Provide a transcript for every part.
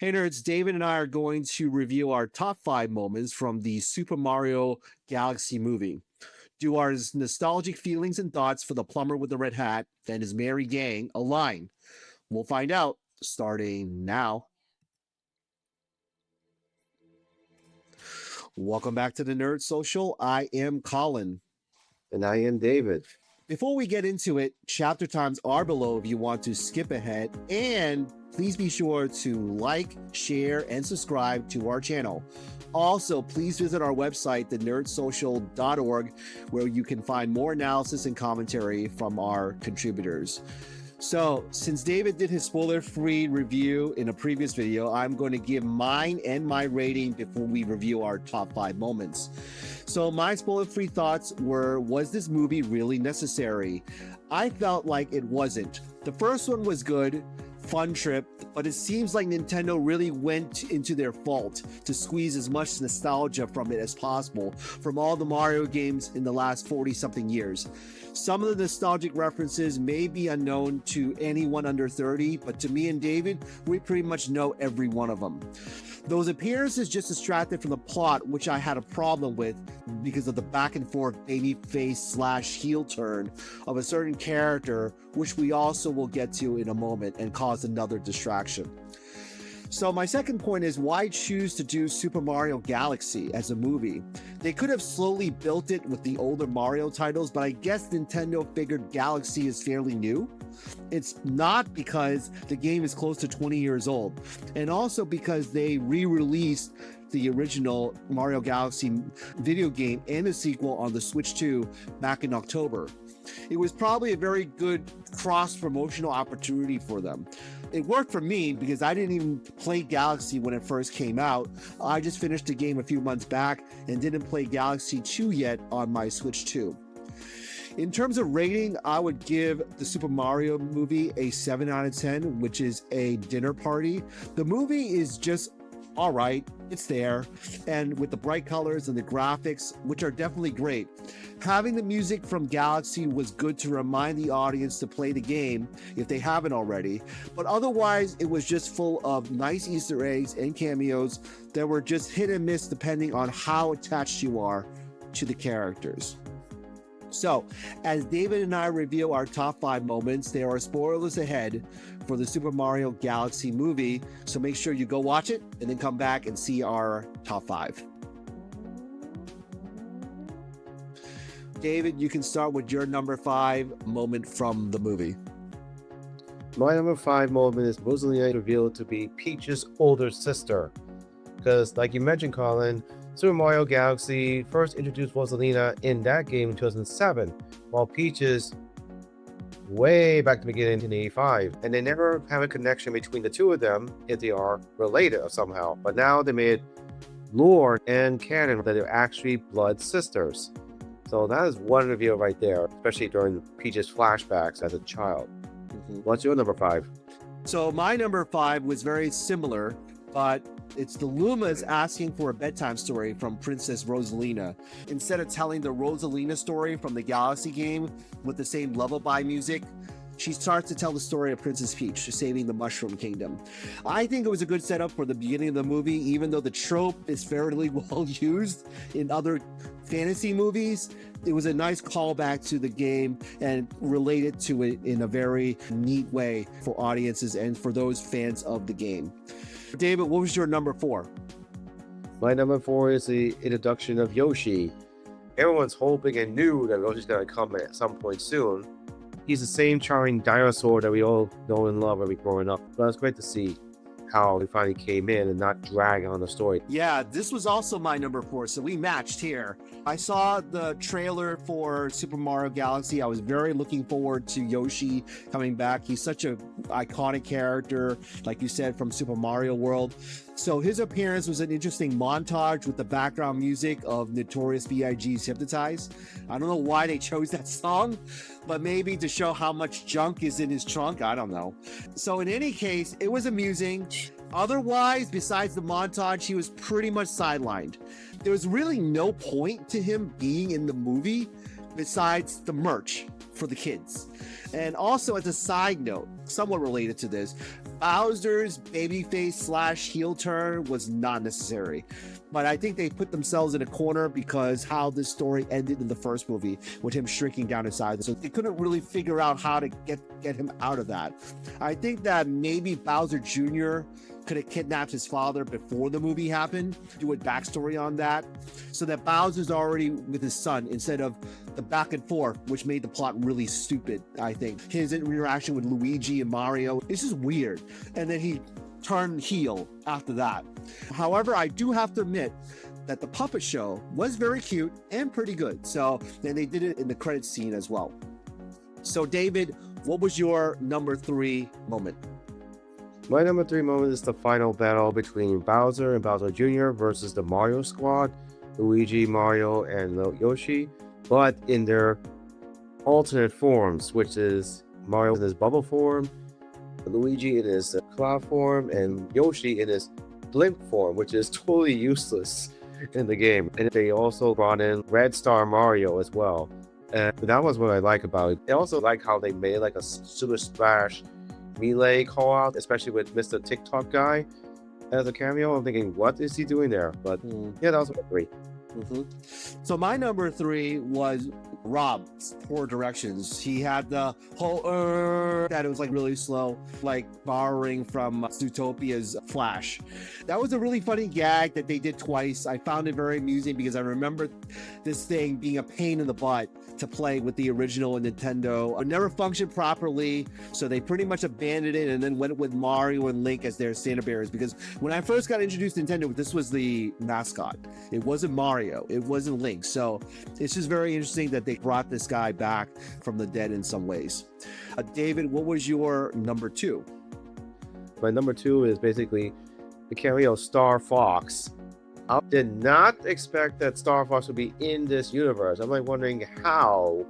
Hey nerds, David and I are going to review our top 5 moments from the Super Mario Galaxy movie. Do our nostalgic feelings and thoughts for the plumber with the red hat and his merry gang align? We'll find out starting now. Welcome back to the Nerd Social. I am Colin. And I am David. Before we get into it, chapter times are below if you want to skip ahead, and please be sure to like, share, and subscribe to our channel. Also, please visit our website, thenerdsocial.org, where you can find more analysis and commentary from our contributors. So, since David did his spoiler-free review in a previous video, I'm going to give mine and my rating before we review our top 5 moments. So my spoiler-free thoughts were, was this movie really necessary? I felt like it wasn't. The first one was good, fun trip, but it seems like Nintendo really went into their fault to squeeze as much nostalgia from it as possible from all the Mario games in the last 40-something years. Some of the nostalgic references may be unknown to anyone under 30, but to me and David, we pretty much know every one of them. Those appearances just distracted from the plot, which I had a problem with because of the back and forth babyface / heel turn of a certain character, which we also will get to in a moment, and caused another distraction. So my second point is, why choose to do Super Mario Galaxy as a movie? They could have slowly built it with the older Mario titles, but I guess Nintendo figured Galaxy is fairly new. It's not because the game is close to 20 years old, and also because they re-released the original Mario Galaxy video game and the sequel on the Switch 2 back in October. It was probably a very good cross-promotional opportunity for them. It worked for me because I didn't even play Galaxy when it first came out. I just finished the game a few months back and didn't play Galaxy 2 yet on my Switch 2. In terms of rating, I would give the Super Mario movie a 7 out of 10, which is a dinner party. The movie is just all right, it's there, and with the bright colors and the graphics, which are definitely great. Having the music from Galaxy was good to remind the audience to play the game if they haven't already, but otherwise it was just full of nice Easter eggs and cameos that were just hit and miss depending on how attached you are to the characters. So, as David and I review our top 5 moments, there are spoilers ahead for the Super Mario Galaxy movie, so make sure you go watch it and then come back and see our top 5. David, you can start with your number 5 moment from the movie. My number 5 moment is Rosalina revealed to be Peach's older sister. Because, like you mentioned, Colin, Super Mario Galaxy first introduced Rosalina in that game in 2007, while Peach is way back to the beginning in 1985, and they never have a connection between the two of them if they are related somehow. But now they made lore and canon that they're actually blood sisters. So that is one reveal right there, especially during Peach's flashbacks as a child. What's your number 5? So my number 5 was very similar, but it's the Lumas asking for a bedtime story from Princess Rosalina. Instead of telling the Rosalina story from the Galaxy game with the same lullaby music, she starts to tell the story of Princess Peach saving the Mushroom Kingdom. I think it was a good setup for the beginning of the movie, even though the trope is fairly well used in other fantasy movies. It was a nice callback to the game and related to it in a very neat way for audiences and for those fans of the game. David, what was your number 4? My number 4 is the introduction of Yoshi. Everyone's hoping and knew that Yoshi's going to come at some point soon. He's the same charming dinosaur that we all know and love when we're growing up. But it's great to see how he finally came in and not drag on the story. Yeah, this was also my number 4, so we matched here. I saw the trailer for Super Mario Galaxy. I was very looking forward to Yoshi coming back. He's such an iconic character, like you said, from Super Mario World. So his appearance was an interesting montage with the background music of Notorious B.I.G.'s Hypnotize. I don't know why they chose that song, but maybe to show how much junk is in his trunk. I don't know. So in any case, it was amusing. Otherwise, besides the montage, he was pretty much sidelined. There was really no point to him being in the movie besides the merch for the kids. And also, as a side note, somewhat related to this, Bowser's babyface slash heel turn was not necessary. But I think they put themselves in a corner because how this story ended in the first movie with him shrinking down in size. So they couldn't really figure out how to get him out of that. I think that maybe Bowser Jr. could have kidnapped his father before the movie happened, do a backstory on that, so that Bowser's already with his son instead of the back and forth, which made the plot really stupid, I think. His interaction with Luigi and Mario, it's just weird. And then he turned heel after that. However, I do have to admit that the puppet show was very cute and pretty good. So, and they did it in the credits scene as well. So, David, what was your number 3 moment? My number 3 moment is the final battle between Bowser and Bowser Jr. versus the Mario Squad, Luigi, Mario, and Yoshi, but in their alternate forms, which is Mario in his bubble form, Luigi in his cloud form, and Yoshi in his blimp form, which is totally useless in the game. And they also brought in Red Star Mario as well. And that was what I like about it. I also like how they made like a Super Splash Melee call out, especially with Mr. TikTok guy as a cameo. I'm thinking, what is he doing there? But yeah, that was great. So my number 3 was Rob's poor directions. He had the whole that it was like really slow, like borrowing from Zootopia's Flash. That was a really funny gag that they did twice. I found it very amusing because I remember this thing being a pain in the butt to play with the original Nintendo. It never functioned properly, so they pretty much abandoned it and then went with Mario and Link as their Santa bearers. Because when I first got introduced to Nintendo, this was the mascot. It wasn't Mario, it wasn't Link. So it's just very interesting that they brought this guy back from the dead in some ways. David, what was your number 2? My number 2 is basically the cameo Star Fox. I did not expect that Star Fox would be in this universe. I'm like wondering how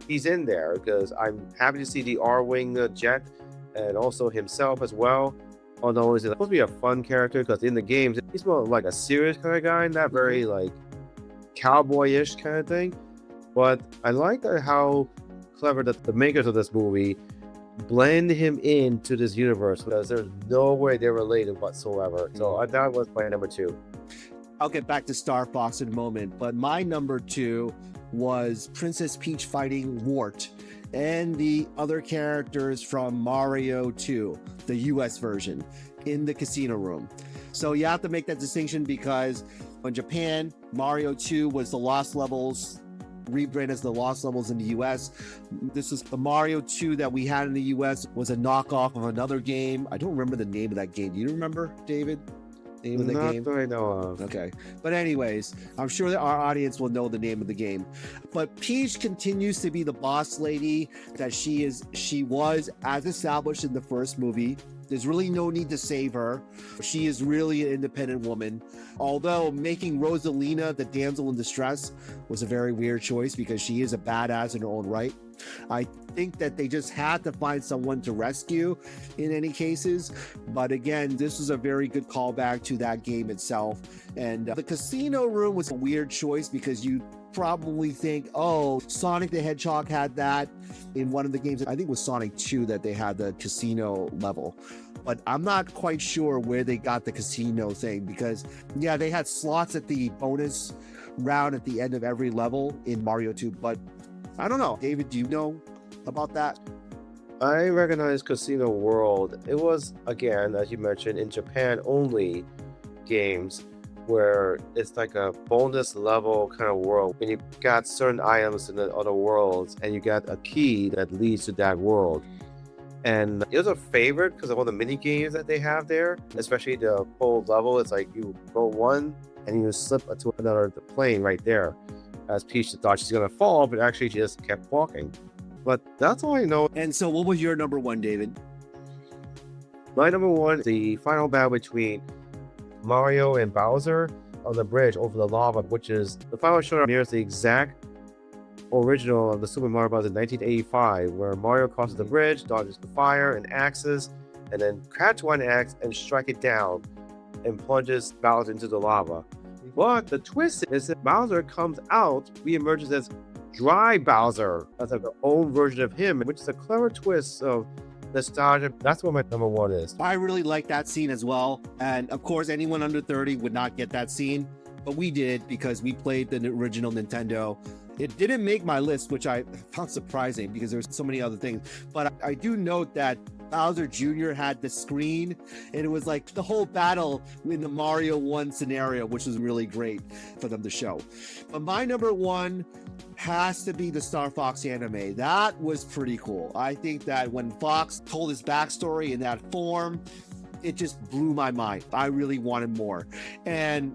he's in there, because I'm happy to see the R-Wing jet and also himself as well. Although he's supposed to be a fun character, because in the games he's more like a serious kind of guy, not very like cowboyish kind of thing. But I like how clever that the makers of this movie blend him into this universe, because there's no way they're related whatsoever. So that was my number 2. I'll get back to Star Fox in a moment, but my number 2 was Princess Peach fighting Wart and the other characters from Mario 2, the US version, in the casino room. So you have to make that distinction because in Japan, Mario 2 was the Lost Levels, rebranded as the Lost Levels in the US. This is the Mario 2 that we had in the US was a knockoff of another game. I don't remember the name of that game. Do you remember, David? Name of the Not game? that I know of. Okay. But anyways, I'm sure that our audience will know the name of the game. But Peach continues to be the boss lady that she was as established in the first movie. There's really no need to save her. She is really an independent woman. Although making Rosalina the damsel in distress was a very weird choice because she is a badass in her own right. I think that they just had to find someone to rescue in any cases. But again, this was a very good callback to that game itself. And the casino room was a weird choice because you probably think, oh, Sonic the Hedgehog had that in one of the games. I think it was Sonic 2 that they had the casino level. But I'm not quite sure where they got the casino thing because, yeah, they had slots at the bonus round at the end of every level in Mario 2. But I don't know. David, do you know about that? I recognize Casino World. It was, again, as you mentioned, in Japan only games where it's like a bonus level kind of world. When you got certain items in the other worlds and you got a key that leads to that world. And it was a favorite because of all the mini games that they have there, especially the whole level. It's like you go one and you slip to another plane right there. As Peach thought she's gonna fall, but actually she just kept walking. But that's all I know. And so what was your number 1, David? My number 1, the final battle between Mario and Bowser on the bridge over the lava, which is the final showdown mirrors the exact original of the Super Mario Bros. In 1985, where Mario crosses the bridge, dodges the fire and axes, and then catch one axe and strike it down and plunges Bowser into the lava. But the twist is that Bowser comes out, reemerges as Dry Bowser. That's like their own version of him, which is a clever twist of nostalgia. That's what my number one is. I really like that scene as well. And of course, anyone under 30 would not get that scene, but we did because we played the original Nintendo. It didn't make my list, which I found surprising because there's so many other things. But I do note that Bowser Jr. had the screen, and it was like the whole battle in the Mario 1 scenario, which was really great for them to show. But my number one has to be the Star Fox anime. That was pretty cool. I think that when Fox told his backstory in that form, it just blew my mind. I really wanted more. And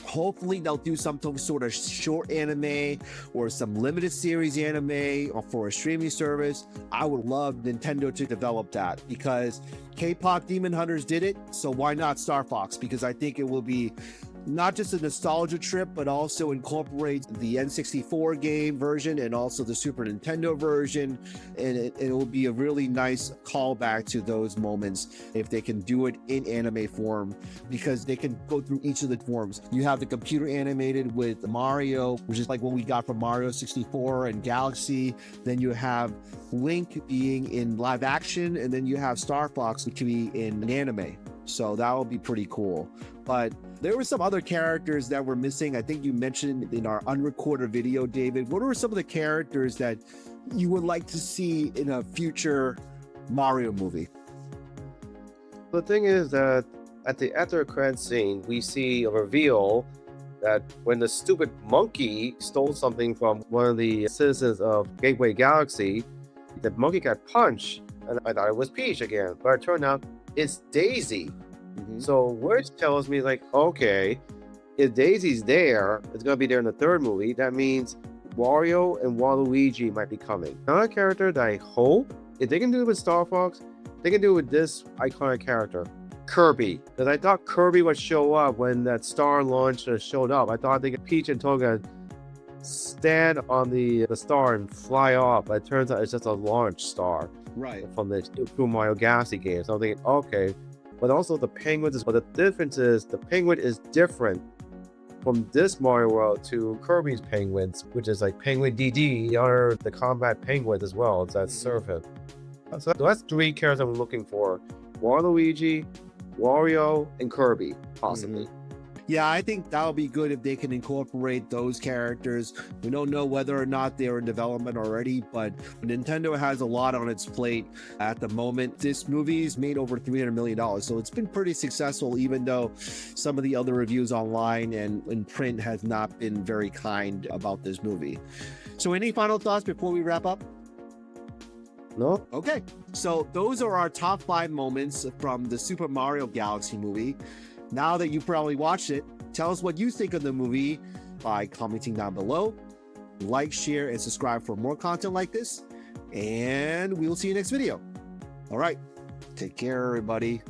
hopefully they'll do some sort of short anime or some limited series anime or for a streaming service. I would love Nintendo to develop that because K-pop Demon Hunters did it, so why not Star Fox? Because I think it will be not just a nostalgia trip, but also incorporate the N64 game version and also the Super Nintendo version. And it will be a really nice callback to those moments if they can do it in anime form, because they can go through each of the forms. You have the computer animated with Mario, which is like what we got from Mario 64 and Galaxy. Then you have Link being in live action, and then you have Star Fox, which can be in anime. So that would be pretty cool. But there were some other characters that were missing. I think you mentioned in our unrecorded video, David. What are some of the characters that you would like to see in a future Mario movie? The thing is that at the after credits scene, we see a reveal that when the stupid monkey stole something from one of the citizens of Gateway Galaxy, the monkey got punched, and I thought it was Peach again, but it turned out it's Daisy. So which tells me, like, okay, if Daisy's there, it's gonna be there in the third movie. That means Wario and Waluigi might be coming. Another character that I hope, if they can do it with Star Fox, they can do it with this iconic character, Kirby. Because I thought Kirby would show up when that star launch showed up. I thought they could Peach and Toga stand on the star and fly off. But it turns out it's just a launch star. Right. From the Super Mario Galaxy games. So I'm thinking, okay. But also the penguins, but the difference is the penguin is different from this Mario World to Kirby's penguins, which is like Penguin DD, the combat penguins as well, that serve him. So that's three characters I'm looking for: Waluigi, Wario, and Kirby, possibly. Yeah, I think that would be good if they can incorporate those characters. We don't know whether or not they're in development already, but Nintendo has a lot on its plate at the moment. This movie's made over $300 million, so it's been pretty successful, even though some of the other reviews online and in print has not been very kind about this movie. So any final thoughts before we wrap up? No? Okay, so those are our top 5 moments from the Super Mario Galaxy movie. Now that you've probably watched it, tell us what you think of the movie by commenting down below. Like, share, and subscribe for more content like this. And we will see you next video. All right. Take care, everybody.